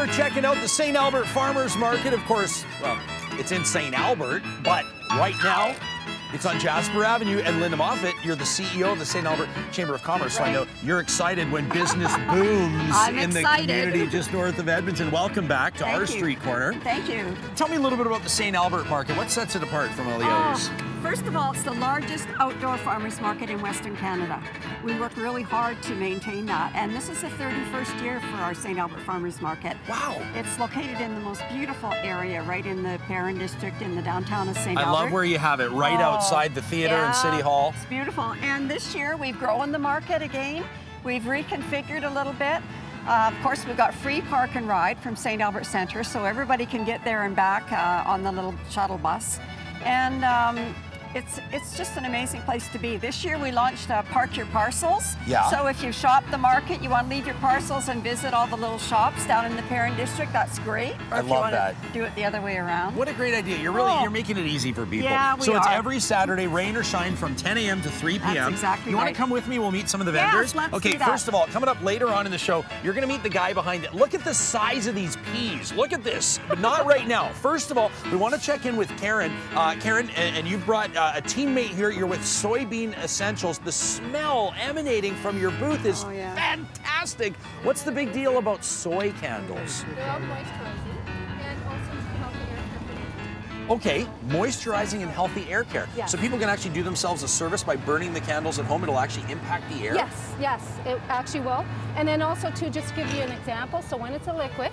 here checking out the St. Albert Farmers Market. Of course, well, it's in St. Albert, but right now, it's on Jasper Avenue. And Linda Moffat, you're the CEO of the St. Albert Chamber of Commerce, so I know you're excited when business booms in the community just north of Edmonton. Welcome back to our street corner. Thank you. Tell me a little bit about the St. Albert Market. What sets it apart from all the others? First of all, it's the largest outdoor farmers market in Western Canada. We work really hard to maintain that, and this is the 31st year for our St. Albert Farmers Market. Wow. It's located in the most beautiful area, right in the Perrin District in the downtown of St. Albert. I love where you have it, right outside the theater and City Hall. It's beautiful, and this year we've grown the market again. We've reconfigured a little bit. Of course, we've got free park and ride from St. Albert Centre, so everybody can get there and back on the little shuttle bus. And it's just an amazing place to be. This year we launched Park Your Parcels. Yeah. So if you shop the market, you want to leave your parcels and visit all the little shops down in the Perrin District, that's great. Or I if love you want that. to do it the other way around. What a great idea. You're making it easy for people. Yeah, so it's are. every Saturday, rain or shine, from 10 a.m. to 3 p.m. That's exactly You want right. to come with me? We'll meet some of the Yes, vendors. let's Okay, do that. first of all, coming up later on in the show, you're going to meet the guy behind it. Look at the size of these peas. Look at this. But not right now. First of all, we want to check in with Karen. Karen, and you've brought a teammate here. You're with Soybean Essentials. The smell emanating from your booth is fantastic. What's the big deal about soy candles? They're all moisturizing and also healthy air care. Okay, moisturizing and healthy air care. Yes. So people can actually do themselves a service by burning the candles at home. It'll actually impact the air? Yes, it actually will. And then also to just give you an example, so when it's a liquid,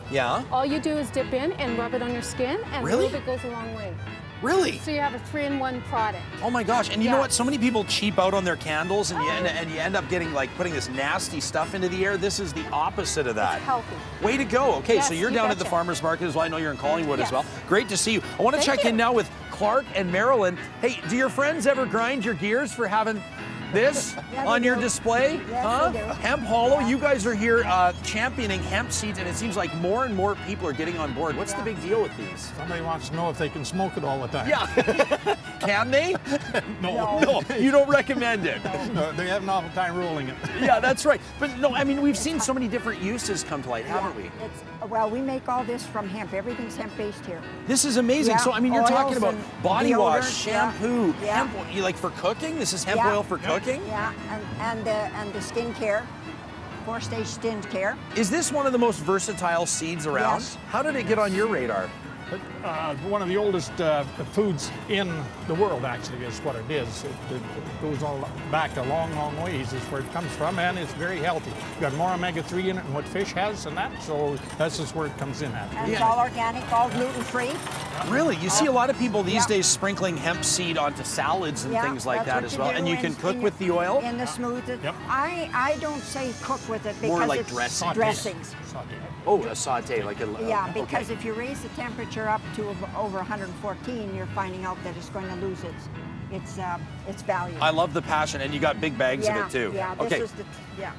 all you do is dip in and rub it on your skin, and a little bit goes a long way. Really? So you have a 3-in-1 product. Oh my gosh, and you know what? So many people cheap out on their candles and you end up getting putting this nasty stuff into the air. This is the opposite of that. It's healthy. Way to go. Okay, Yes, so you're you down at the betcha. farmer's market as well. I know you're in Collingwood as Yes. well. Great to see you. I want to check in now with Clark and Marilyn. Hey, do your friends ever grind your gears for having this on your display? Yes, they do. Hemp Hollow, you guys are here championing hemp seeds, and it seems like more and more people are getting on board. What's the big deal with these? Somebody wants to know if they can smoke it all the time. Yeah. Can they? No. You don't recommend it. No, they have an awful time rolling it. Yeah, that's right. But no, I mean, we've seen so many different uses come to light, haven't we? Well, we make all this from hemp. Everything's hemp-based here. This is amazing. Yeah, So, I mean, you're talking oils about and body wash, deodorant, shampoo, yeah. hemp oil. You like for cooking? This is hemp Yeah. oil for cooking? Yeah, and the skin care, 4-stage skin care. Is this one of the most versatile seeds around? Yes. How did it get on your radar? One of the oldest foods in the world, actually, is what it is. It goes all back a long, long ways is where it comes from, and it's very healthy. You've got more omega-3 in it than what fish has and that, so that's just where it comes in at. And it's all organic, all gluten-free. Really? You see a lot of people these days sprinkling hemp seed onto salads and things like that as well. And you can cook with the oil? In the smooth. Yep. I don't say cook with it because More like it's dressing. dressings. Oh, a saute, like a... Yeah, because if you raise the temperature up to over 114, you're finding out that it's going to lose its value. I love the passion, and you got big bags of it too. Yeah, this Okay. is the,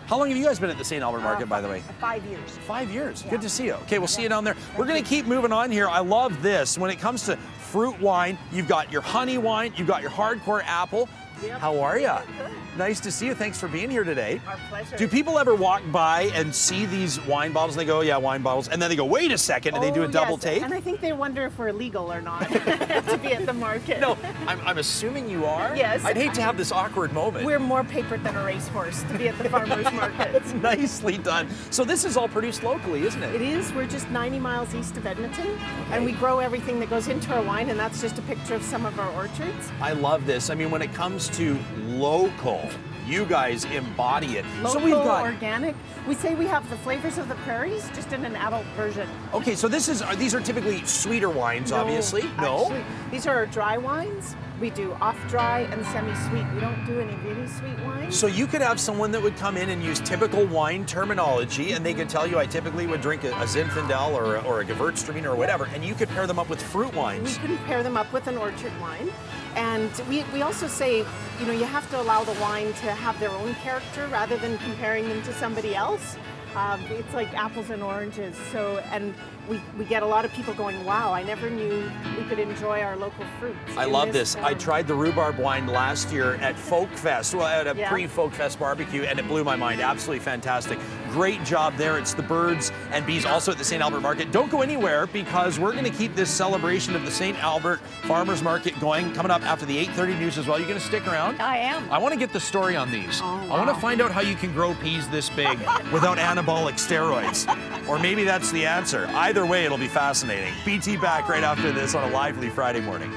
How long have you guys been at the St. Albert Market, by the way? 5 years. 5 years. Yeah. Good to see you. Okay, we'll see you down there. We're going to keep moving on here. I love this. When it comes to fruit wine, you've got your honey wine, you've got your hardcore apple. Yep. How are you? Good. Nice to see you. Thanks for being here today. Our pleasure. Do people ever walk by and see these wine bottles and they go, oh, yeah, wine bottles, and then they go, wait a second, and they do a double take? And I think they wonder if we're legal or not to be at the market. No, I'm assuming you are. Yes. I'd hate to have this awkward moment. We're more paper than a racehorse to be at the farmer's market. It's nicely done. So this is all produced locally, isn't it? It is. We're just 90 miles east of Edmonton, and we grow everything that goes into our wine, and that's just a picture of some of our orchards. I love this. I mean, when it comes to local, you guys embody it. Local, so we've got organic. We say we have the flavors of the prairies, just in an adult version. Okay, so these are typically sweeter wines, obviously. No. Actually, these are our dry wines. We do off-dry and semi-sweet. We don't do any really sweet wines. So you could have someone that would come in and use typical wine terminology, and they could tell you, I typically would drink a Zinfandel or a Gewürztraminer or whatever, and you could pair them up with fruit wines. We can pair them up with an orchard wine. And we also say, you know, you have to allow the wine to have their own character rather than comparing them to somebody else. It's like apples and oranges. So, and we get a lot of people going, wow, I never knew we could enjoy our local fruits. I love this. I tried the rhubarb wine last year at Folk Fest, well, at a pre-Folk Fest barbecue, and it blew my mind. Absolutely fantastic. Great job there. It's the birds and bees also at the St. Albert Market. Don't go anywhere because we're going to keep this celebration of the St. Albert Farmers Market going coming up after the 8:30 news as well. You going to stick around? I am. I want to get the story on these. Oh, I want to wow. find out how you can grow peas this big without anabolic steroids. Or maybe that's the answer. Either way, it'll be fascinating. BT back right after this on a lively Friday morning.